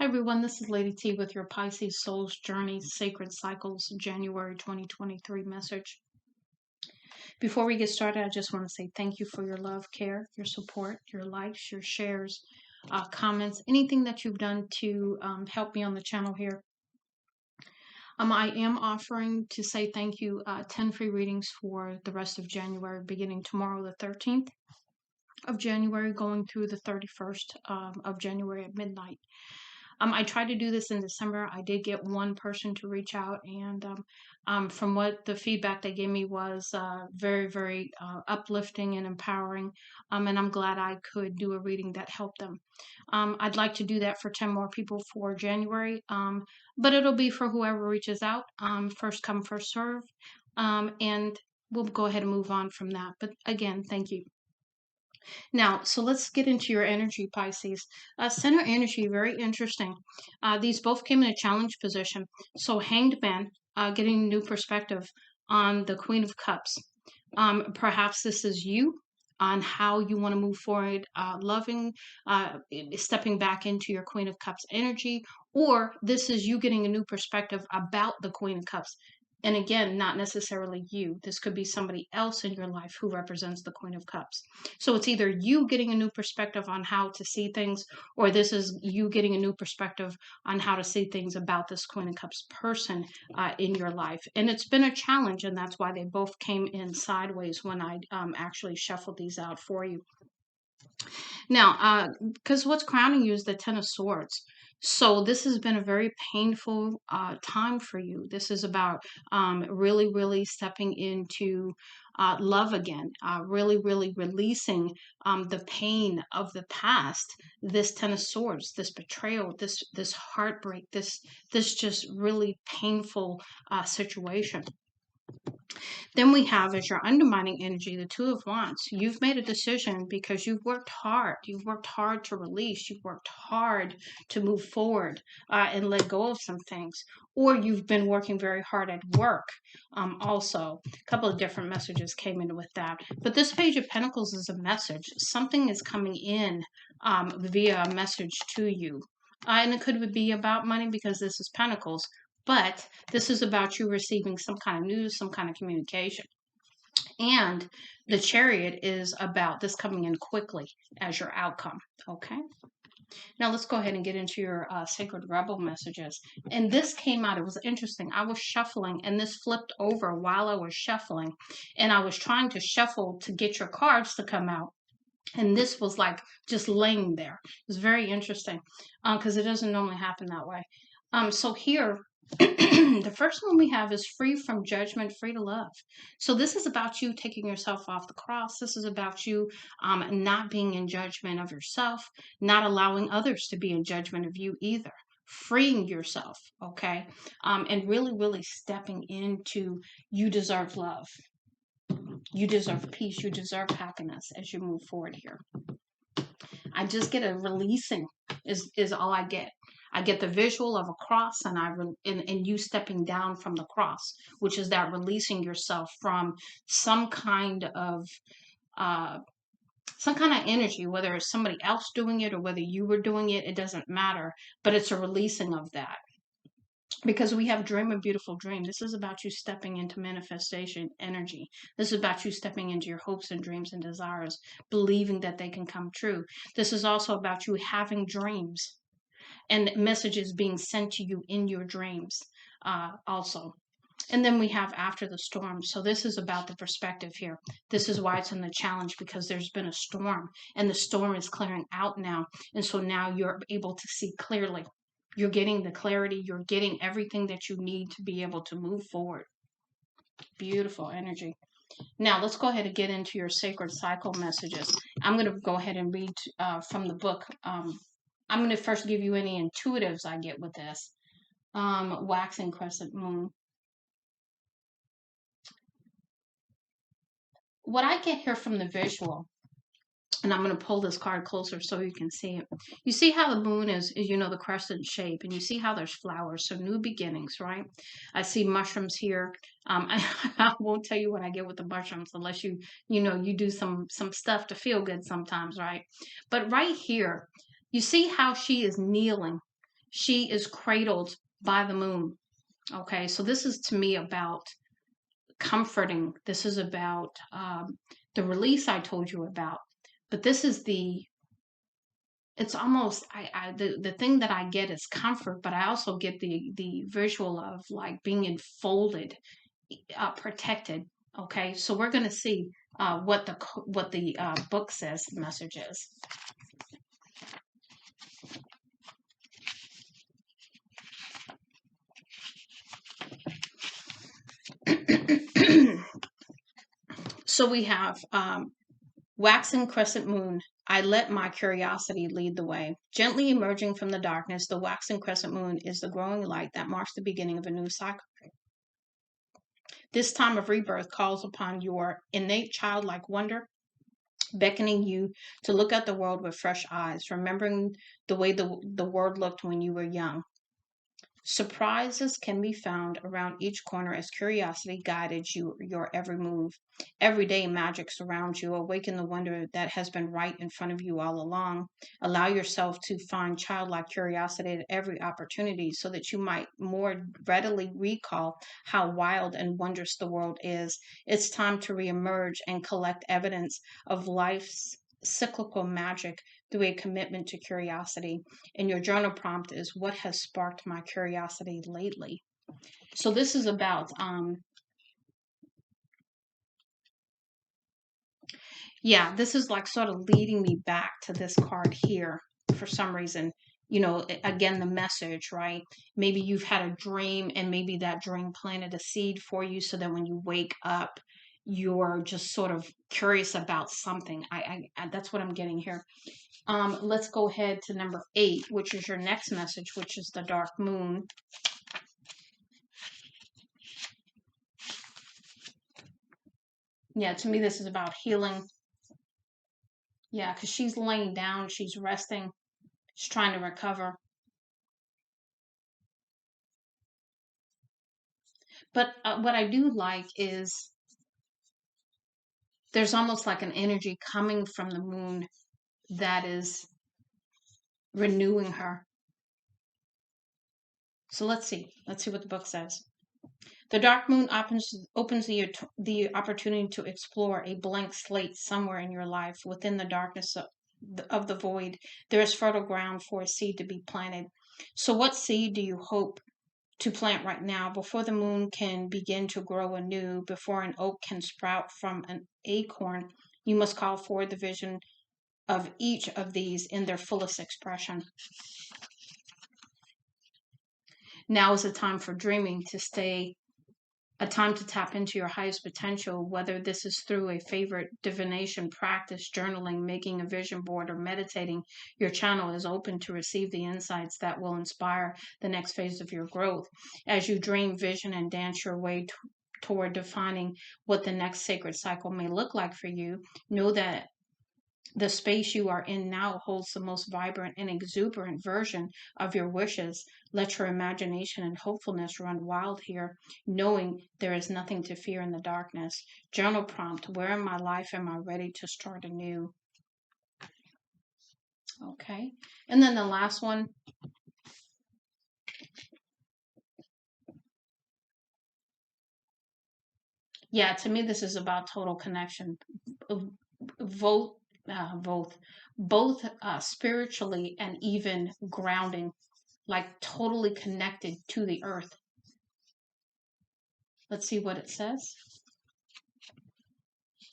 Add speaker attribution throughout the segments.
Speaker 1: Hi everyone, this is Lady T with your Pisces Soul's Journey Sacred Cycles January 2023 message. Before we get started, I just want to say thank you for your love, care, your support, your likes, your shares, comments, anything that you've done to help me on the channel here. I am offering to say thank you 10 free readings for the rest of January, beginning tomorrow, the 13th of January, going through the 31st of January at midnight. I tried to do this in December. I did get one person to reach out, and from what the feedback they gave me was very, very uplifting and empowering. And I'm glad I could do a reading that helped them. I'd like to do that for 10 more people for January, but it'll be for whoever reaches out. First come, first serve. And we'll go ahead and move on from that. But again, thank you. Now, so let's get into your energy, Pisces. Center energy, very interesting. These both came in a challenge position. So Hanged Man, getting new perspective on the Queen of Cups. Perhaps this is you on how you want to move forward, loving, stepping back into your Queen of Cups energy, or this is you getting a new perspective about the Queen of Cups. And again, not necessarily you. This could be somebody else in your life who represents the Queen of Cups. So it's either you getting a new perspective on how to see things, or this is you getting a new perspective on how to see things about this Queen of Cups person in your life. And it's been a challenge, and that's why they both came in sideways when I actually shuffled these out for you. Now, because what's crowning you is the Ten of Swords. So this has been a very painful time for you. This is about really, really stepping into love again, really, really releasing the pain of the past. This Ten of Swords, this betrayal, this heartbreak, this just really painful situation. Then we have as your undermining energy, the Two of Wands. You've made a decision because you've worked hard. You've worked hard to release. You've worked hard to move forward and let go of some things. Or you've been working very hard at work. Also, a couple of different messages came in with that. But this Page of Pentacles is a message. Something is coming in via a message to you. And it could be about money because this is Pentacles. But this is about you receiving some kind of news, some kind of communication. And the Chariot is about this coming in quickly as your outcome. Okay. Now let's go ahead and get into your Sacred Rebel messages. And this came out, it was interesting. I was shuffling and this flipped over while I was shuffling. And I was trying to shuffle to get your cards to come out. And this was like just laying there. It was very interesting because it doesn't normally happen that way. So here, the first one we have is free from judgment, free to love. So this is about you taking yourself off the cross. This is about you not being in judgment of yourself, not allowing others to be in judgment of you either. Freeing yourself, okay? And really, really stepping into you deserve love. You deserve peace. You deserve happiness as you move forward here. I just get a releasing is all I get. I get the visual of a cross and you stepping down from the cross, which is that releasing yourself from some kind of energy, whether it's somebody else doing it or whether you were doing it, it doesn't matter, but it's a releasing of that. Because we have dream a beautiful dream. This is about you stepping into manifestation energy. This is about you stepping into your hopes and dreams and desires, believing that they can come true. This is also about you having dreams and messages being sent to you in your dreams also. And then we have after the storm. So this is about the perspective here. This is why it's in the challenge, because there's been a storm and the storm is clearing out now. And so now you're able to see clearly. You're getting the clarity. You're getting everything that you need to be able to move forward. Beautiful energy. Now, let's go ahead and get into your sacred cycle messages. I'm going to go ahead and read from the book. I'm going to first give you any intuitives I get with this. Waxing crescent moon. What I get here from the visual, and I'm going to pull this card closer so you can see it. You see how the moon is the crescent shape, and you see how there's flowers, so new beginnings, right? I see mushrooms here. I won't tell you what I get with the mushrooms unless you do some stuff to feel good sometimes, right? But right here, you see how she is kneeling. She is cradled by the moon. Okay, so this is to me about comforting. This is about the release I told you about. But this is it's almost the thing that I get is comfort, but I also get the visual of like being enfolded, protected. Okay, so we're gonna see what the book says the message is. So we have waxing crescent moon. I let my curiosity lead the way. Gently emerging from the darkness, the waxing crescent moon is the growing light that marks the beginning of a new cycle. This time of rebirth calls upon your innate childlike wonder, beckoning you to look at the world with fresh eyes, remembering the way the world looked when you were young. Surprises can be found around each corner as curiosity guided your every move. Everyday magic surrounds you. Awaken the wonder that has been right in front of you all along. Allow yourself to find childlike curiosity at every opportunity so that you might more readily recall how wild and wondrous the world is. It's time to reemerge and collect evidence of life's cyclical magic through a commitment to curiosity. And your journal prompt is, what has sparked my curiosity lately? So this is about this is like sort of leading me back to this card here for some reason. Again, the message, right? Maybe you've had a dream and maybe that dream planted a seed for you so that when you wake up, you're just sort of curious about something. I that's what I'm getting here. Let's go ahead to number 8, which is your next message, which is the dark moon. Yeah, to me, this is about healing. Yeah, because she's laying down, she's resting, she's trying to recover. But what I do like is there's almost like an energy coming from the moon that is renewing her. So let's see. Let's see what the book says. The dark moon opens the opportunity to explore a blank slate somewhere in your life. Within the darkness of the void, there is fertile ground for a seed to be planted. So, what seed do you hope to plant right now before the moon can begin to grow anew, before an oak can sprout from an acorn? You must call forward the vision of each of these in their fullest expression. Now is a time for dreaming, a time to tap into your highest potential, whether this is through a favorite divination practice, journaling, making a vision board, or meditating. Your channel is open to receive the insights that will inspire the next phase of your growth. As you dream, vision, and dance your way toward defining what the next sacred cycle may look like for you, know that the space you are in now holds the most vibrant and exuberant version of your wishes. Let your imagination and hopefulness run wild here, knowing there is nothing to fear in the darkness. Journal prompt, where in my life am I ready to start anew? Okay. And then the last one. Yeah, to me, this is about total connection. Vote, both spiritually and even grounding, like totally connected to the earth. Let's see what it says.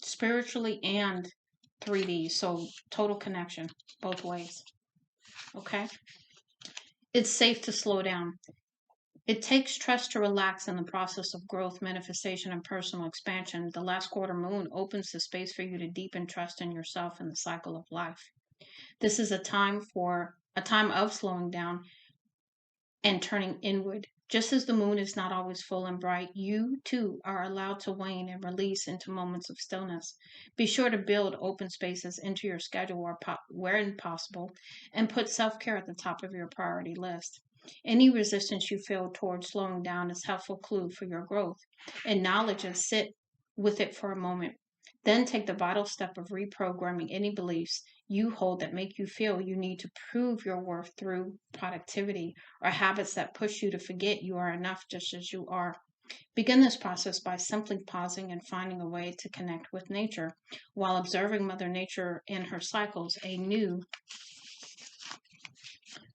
Speaker 1: Spiritually and 3D, so total connection both ways. Okay? It's safe to slow down. It takes trust to relax in the process of growth, manifestation, and personal expansion. The last quarter moon opens the space for you to deepen trust in yourself and the cycle of life. This is a time of slowing down and turning inward. Just as the moon is not always full and bright, you too are allowed to wane and release into moments of stillness. Be sure to build open spaces into your schedule where possible, and put self care at the top of your priority list. Any resistance you feel towards slowing down is a helpful clue for your growth. Acknowledge and sit with it for a moment. Then take the vital step of reprogramming any beliefs you hold that make you feel you need to prove your worth through productivity or habits that push you to forget you are enough just as you are. Begin this process by simply pausing and finding a way to connect with nature while observing Mother Nature in her cycles. A new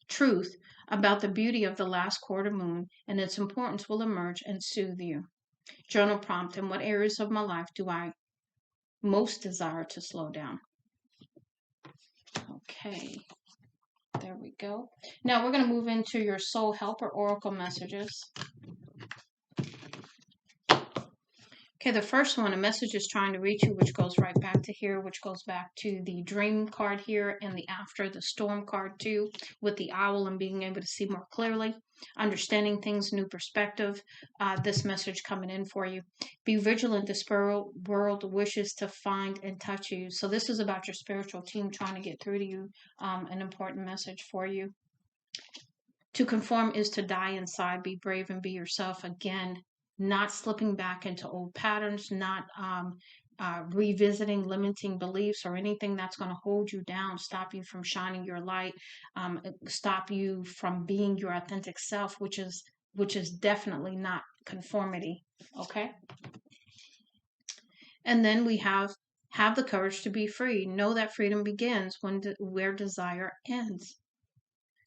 Speaker 1: truth about the beauty of the last quarter moon and its importance will emerge and soothe you. Journal prompt: in what areas of my life do I most desire to slow down? Okay, there we go. Now we're going to move into your soul helper oracle messages. Okay, the first one, a message is trying to reach you, which goes right back to here, which goes back to the dream card here and the after the storm card too, with the owl and being able to see more clearly, understanding things, new perspective. This message coming in for you. Be vigilant. The spirit world wishes to find and touch you. So this is about your spiritual team trying to get through to you. An important message for you. To conform is to die inside. Be brave and be yourself. Again, not slipping back into old patterns, not revisiting limiting beliefs or anything that's going to hold you down, stop you from shining your light, stop you from being your authentic self, which is definitely not conformity. Okay. And then we have the courage to be free. Know that freedom begins where desire ends.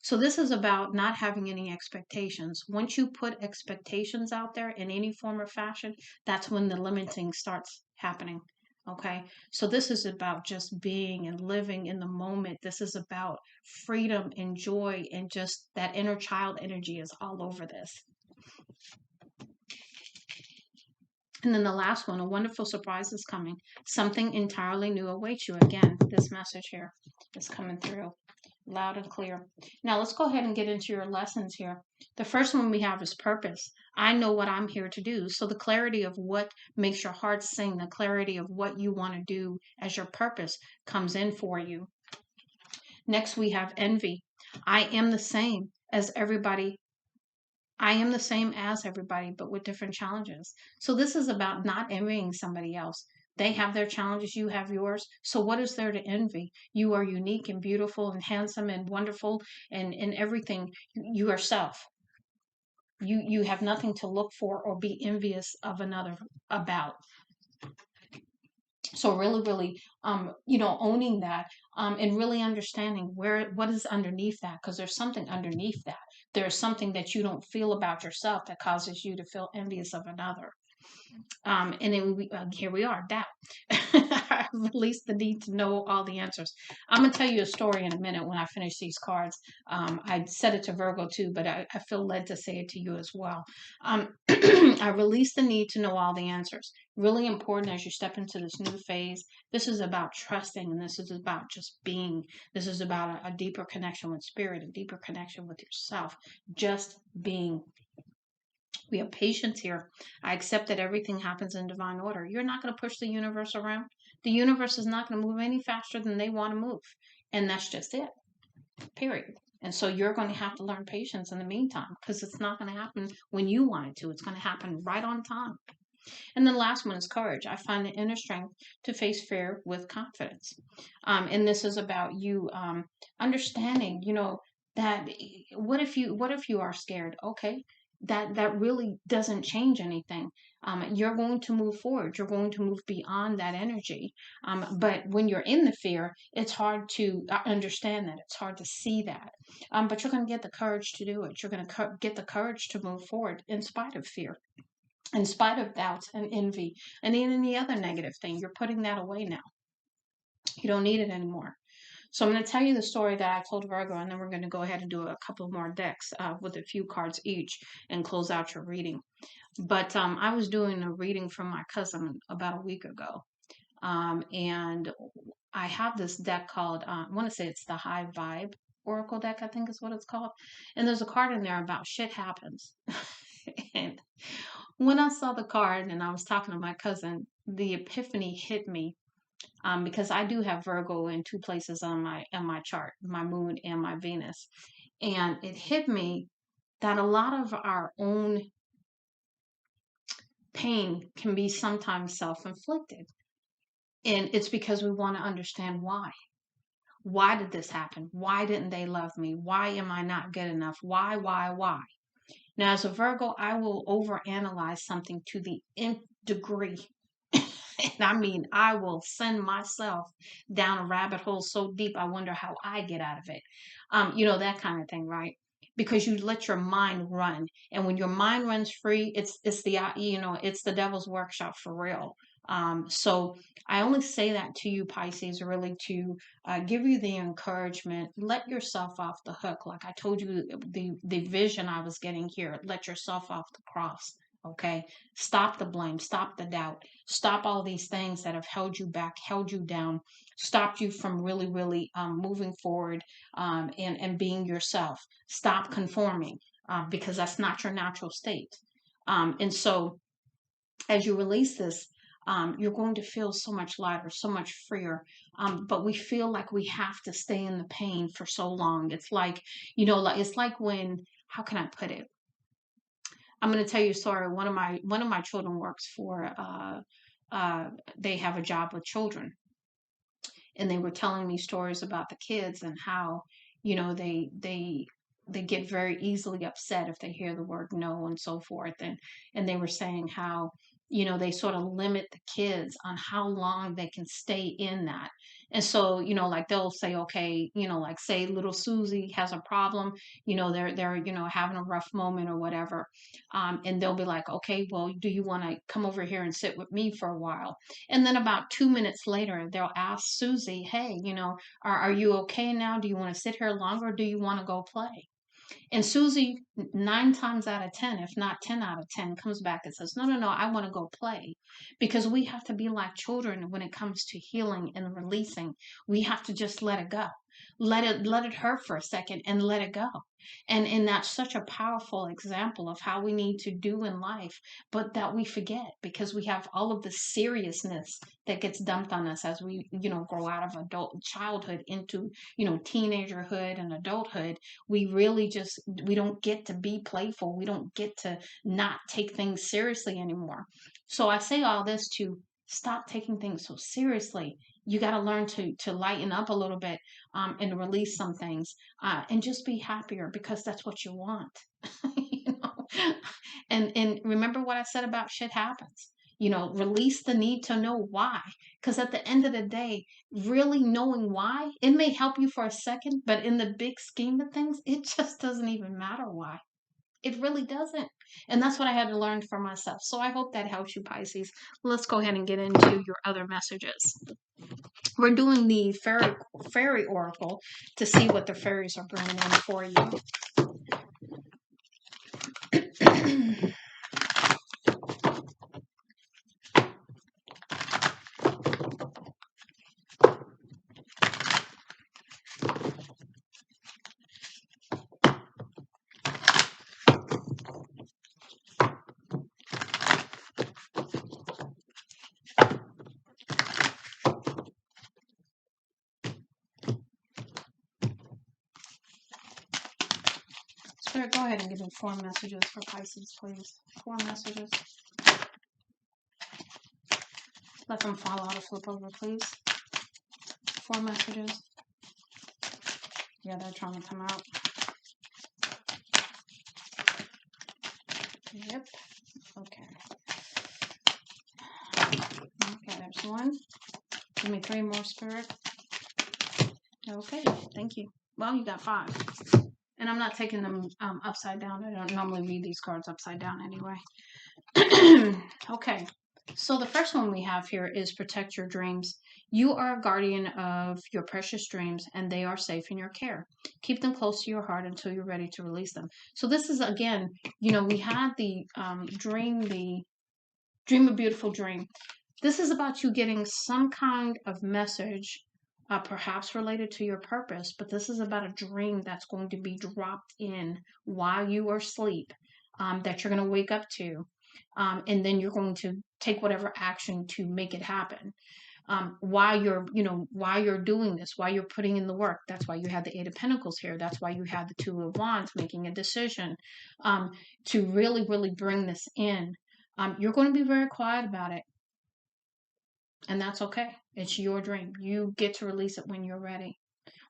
Speaker 1: So this is about not having any expectations. Once you put expectations out there in any form or fashion, that's when the limiting starts happening. Okay. So this is about just being and living in the moment. This is about freedom and joy, and just that inner child energy is all over this. And then the last one, a wonderful surprise is coming. Something entirely new awaits you. Again, this message here is coming through loud and clear. Now let's go ahead and get into your lessons here. The first one we have is purpose. I know what I'm here to do. So the clarity of what makes your heart sing, the clarity of what you want to do as your purpose comes in for you. Next we have envy. I am the same as everybody. I am the same as everybody, but with different challenges. So this is about not envying somebody else. They have their challenges, you have yours. So what is there to envy? You are unique and beautiful and handsome and wonderful and everything. You are self. You have nothing to look for or be envious of another about. So really, owning that, and really understanding what is underneath that, because there's something underneath that. There's something that you don't feel about yourself that causes you to feel envious of another. And then here we are, doubt. I release the need to know all the answers. I'm going to tell you a story in a minute when I finish these cards. I said it to Virgo too, but I feel led to say it to you as well. I release the need to know all the answers. Really important as you step into this new phase. This is about trusting, and this is about just being. This is about a deeper connection with spirit, a deeper connection with yourself. Just being. We have patience here. I accept that everything happens in divine order. You're not going to push the universe around. The universe is not going to move any faster than they want to move. And that's just it. Period. And so you're going to have to learn patience in the meantime, because it's not going to happen when you want it to. It's going to happen right on time. And the last one is courage. I find the inner strength to face fear with confidence. And this is about you understanding, that what if you are scared? Okay, that really doesn't change anything. You're going to move forward. You're going to move beyond that energy. But when you're in the fear, it's hard to understand that. It's hard to see that. But you're going to get the courage to do it. You're going to get the courage to move forward in spite of fear, in spite of doubts and envy and any other negative thing. You're putting that away now. You don't need it anymore. So I'm going to tell you the story that I told Virgo, and then we're going to go ahead and do a couple more decks with a few cards each and close out your reading. But I was doing a reading from my cousin about a week ago. And I have this deck called, I want to say it's the High Vibe Oracle deck, I think is what it's called. And there's a card in there about shit happens. And when I saw the card and I was talking to my cousin, the epiphany hit me, because I do have Virgo in two places on my chart, my moon and my Venus. And it hit me that a lot of our own pain can be sometimes self-inflicted. And it's because we want to understand why. Why did this happen? Why didn't they love me? Why am I not good enough? Why? Now, as a Virgo, I will overanalyze something to the nth degree. And I mean, I will send myself down a rabbit hole so deep, I wonder how I get out of it. That kind of thing, right? Because you let your mind run. And when your mind runs free, it's the devil's workshop for real. So I only say that to you, Pisces, really to give you the encouragement. Let yourself off the hook. Like I told you, the vision I was getting here. Let yourself off the cross. Okay, stop the blame, stop the doubt, stop all these things that have held you back, held you down, stopped you from really, really moving forward and being yourself. Stop conforming because that's not your natural state. And so as you release this, you're going to feel so much lighter, so much freer. But we feel like we have to stay in the pain for so long. It's like, it's like when, how can I put it? I'm going to tell you a story. One of my children works for. They have a job with children, and they were telling me stories about the kids and how they get very easily upset if they hear the word no and so forth, and they were saying how they sort of limit the kids on how long they can stay in that. And so like they'll say, okay, like say little Susie has a problem, they're having a rough moment or whatever, and they'll be like, okay, well, do you want to come over here and sit with me for a while? And then about 2 minutes later, they'll ask Susie, hey, are you okay now? Do you want to sit here longer? Or do you want to go play? And Susie, 9 times out of 10, if not 10 out of 10, comes back and says, no, no, no, I want to go play. Because we have to be like children when it comes to healing and releasing. We have to just let it go. Let it hurt for a second and let it go. And that's such a powerful example of how we need to do in life, but that we forget because we have all of the seriousness that gets dumped on us as we, grow out of adult childhood into, teenagerhood and adulthood. We don't get to be playful. We don't get to not take things seriously anymore. So I say all this to stop taking things so seriously. You got to learn to lighten up a little bit, and release some things, and just be happier because that's what you want. you know and remember what I said about shit happens. Release the need to know why, because at the end of the day, really knowing why, it may help you for a second, but in the big scheme of things, it just doesn't even matter why. It really doesn't. And that's what I had to learn for myself. So I hope that helps you, Pisces. Let's go ahead and get into your other messages. We're doing the fairy oracle to see what the fairies are bringing in for you. Spirit, go ahead and give me 4 messages for Pisces, please. 4 messages. Let them fall out or flip over, please. 4 messages. Yeah, they're trying to come out. Yep. Okay. Okay, there's 1. Give me 3 more, Spirit. Okay, thank you. Well, you got 5. And I'm not taking them upside down. I don't normally read these cards upside down anyway. Okay, so the first one we have here is protect your dreams. You are a guardian of your precious dreams, and they are safe in your care. Keep them close to your heart until you're ready to release them. So this is, again, we had the dream a beautiful dream. This is about you getting some kind of message, perhaps related to your purpose, but this is about a dream that's going to be dropped in while you are asleep, that you're going to wake up to, and then you're going to take whatever action to make it happen. While you're doing this, while you're putting in the work. That's why you have the 8 of Pentacles here. That's why you have the 2 of Wands, making a decision to really, really bring this in. You're going to be very quiet about it. And that's okay. It's your dream. You get to release it when you're ready.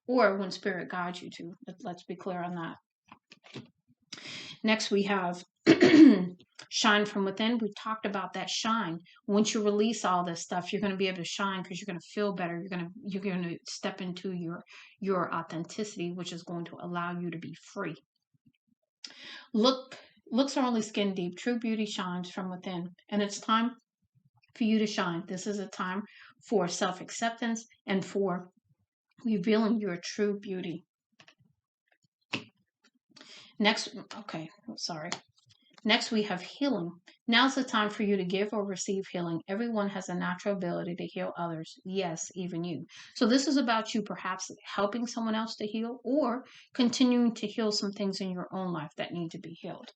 Speaker 1: or when spirit guides you to. Let's be clear on that. Next, we have shine from within. We talked about that shine. Once you release all this stuff, you're going to be able to shine because you're going to feel better. You're going to step into your authenticity, which is going to allow you to be free. Looks are only skin deep. True beauty shines from within, and it's time for you to shine. This is a time for self-acceptance and for revealing your true beauty. Next, okay, sorry. Next, we have healing. Now's the time for you to give or receive healing. Everyone has a natural ability to heal others. Yes, even you. So this is about you perhaps helping someone else to heal or continuing to heal some things in your own life that need to be healed.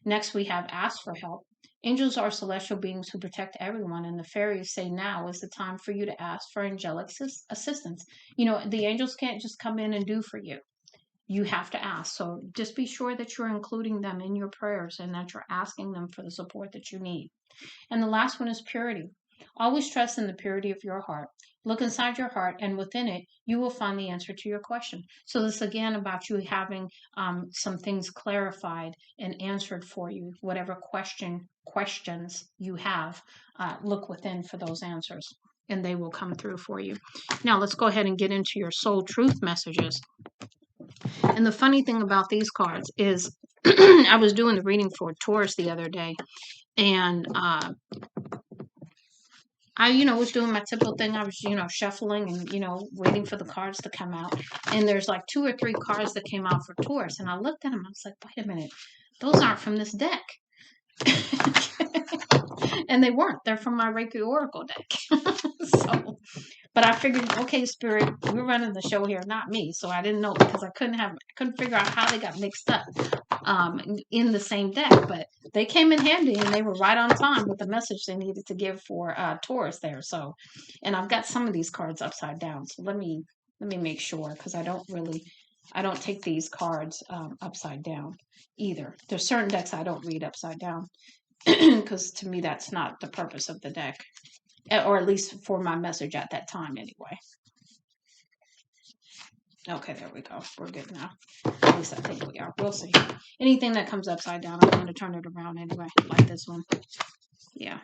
Speaker 1: Next, we have ask for help. Angels are celestial beings who protect everyone, and the fairies say now is the time for you to ask for angelic assistance. You know, the angels can't just come in and do for you. You have to ask. So just be sure that you're including them in your prayers and that you're asking them for the support that you need. And the last one is purity. Always trust in the purity of your heart. Look inside your heart, and within it, you will find the answer to your question. So this again about you having some things clarified and answered for you. Whatever questions you have, look within for those answers, and they will come through for you. Now let's go ahead and get into your soul truth messages. And the funny thing about these cards is I was doing the reading for Taurus the other day, and I, was doing my typical thing. I was, shuffling and, waiting for the cards to come out. And there's like 2 or 3 cards that came out for Taurus. And I looked at them. I was like, wait a minute. Those aren't from this deck. And they weren't. They're from my Reiki Oracle deck. But I figured, okay, Spirit, we're running the show here, not me. So I didn't know because I couldn't figure out how they got mixed up in the same deck. But they came in handy and they were right on time with the message they needed to give for Taurus there. So, and I've got some of these cards upside down. So let me make sure because I don't take these cards upside down either. There's certain decks I don't read upside down because to me that's not the purpose of the deck, or at least for my message at that time anyway. Okay, there we go. We're good now. At least I think we are. We'll see. Anything that comes upside down, I'm going to turn it around anyway, like this one. Yeah.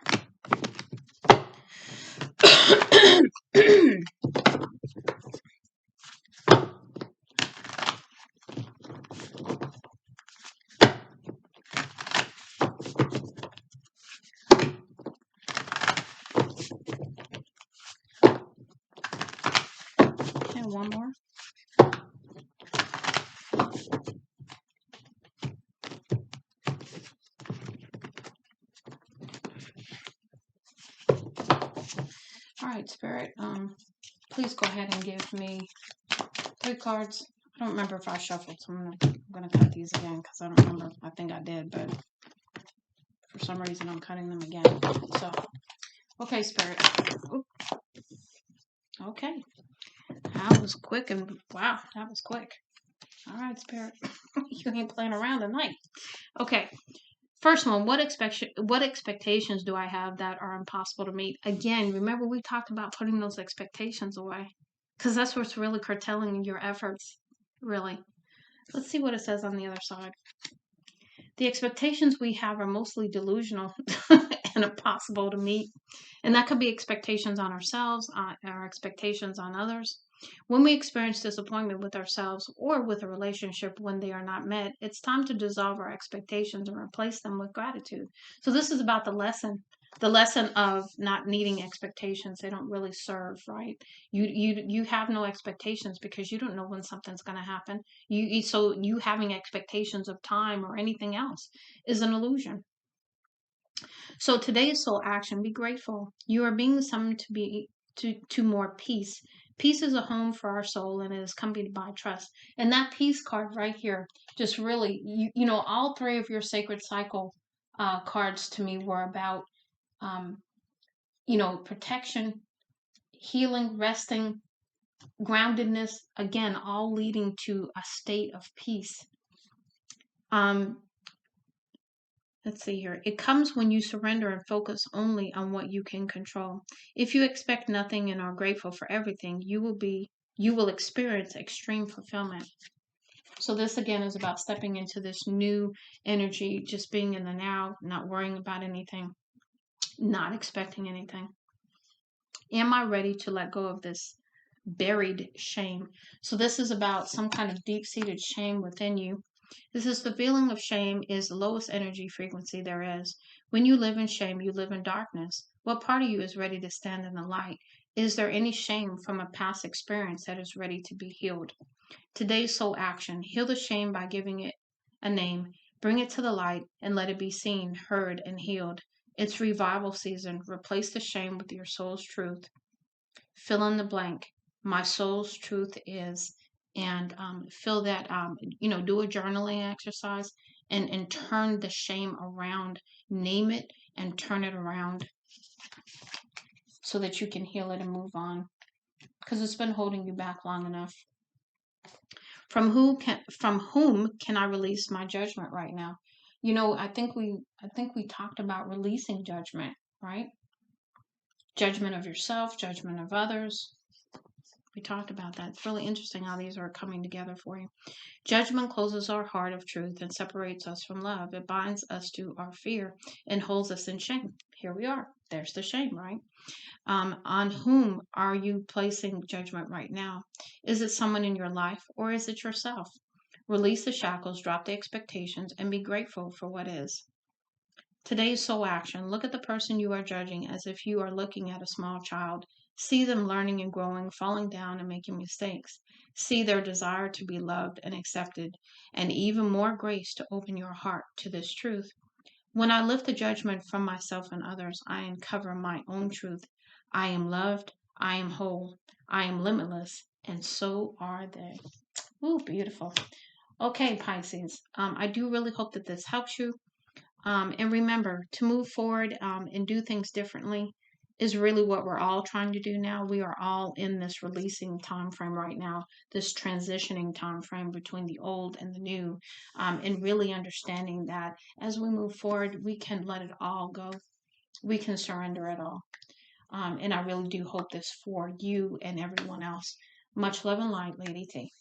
Speaker 1: Okay, one more. All right, Spirit. Please go ahead and give me 3 cards. I don't remember if I shuffled, so I'm gonna cut these again because I don't remember. I think I did, but for some reason I'm cutting them again. So, okay, Spirit. Oop. Okay, that was quick, and wow, that was quick. All right, Spirit, you ain't playing around tonight. Okay. First one, what expectations do I have that are impossible to meet? Again, remember we talked about putting those expectations away because that's what's really curtailing your efforts, really. Let's see what it says on the other side. The expectations we have are mostly delusional and impossible to meet. And that could be expectations on ourselves, our expectations on others. When we experience disappointment with ourselves or with a relationship when they are not met, it's time to dissolve our expectations and replace them with gratitude. So this is about the lesson of not needing expectations. They don't really serve, right? You have no expectations because you don't know when something's going to happen. So you having expectations of time or anything else is an illusion. So today's soul action, be grateful. You are being summoned to more peace. Peace is a home for our soul and it is accompanied by trust. And that peace card right here, just really, all 3 of your sacred cycle cards to me were about, protection, healing, resting, groundedness, again, all leading to a state of peace. Let's see here. It comes when you surrender and focus only on what you can control. If you expect nothing and are grateful for everything, you will you will experience extreme fulfillment. So this again is about stepping into this new energy, just being in the now, not worrying about anything, not expecting anything. Am I ready to let go of this buried shame? So this is about some kind of deep-seated shame within you. This is the feeling of shame is the lowest energy frequency there is. When you live in shame, you live in darkness. What part of you is ready to stand in the light? Is there any shame from a past experience that is ready to be healed? Today's soul action: heal the shame by giving it a name. Bring it to the light and let it be seen, heard, and healed. It's revival season. Replace the shame with your soul's truth. Fill in the blank. My soul's truth is, and fill that, do a journaling exercise and turn the shame around. Name it and turn it around so that you can heal it and move on, because it's been holding you back long enough. From whom can I release my judgment right now? I think we talked about releasing judgment, right? Judgment of yourself, judgment of others. We talked about that. It's really interesting how these are coming together for you. Judgment closes our heart of truth and separates us from love. It binds us to our fear and holds us in shame. Here we are. There's the shame, right? On whom are you placing judgment right now? Is it someone in your life or is it yourself? Release the shackles, drop the expectations, and be grateful for what is. Today's soul action: look at the person you are judging as if you are looking at a small child. See them learning and growing, falling down and making mistakes. See their desire to be loved and accepted, and even more grace to open your heart to this truth. When I lift the judgment from myself and others, I uncover my own truth. I am loved, I am whole, I am limitless, and so are they. Ooh, beautiful. Okay, Pisces, I do really hope that this helps you. And remember, to move forward and do things differently is really what we're all trying to do now. We are all in this releasing time frame right now, this transitioning time frame between the old and the new, and really understanding that as we move forward, we can let it all go. We can surrender it all. And I really do hope this for you and everyone else. Much love and light, Lady T.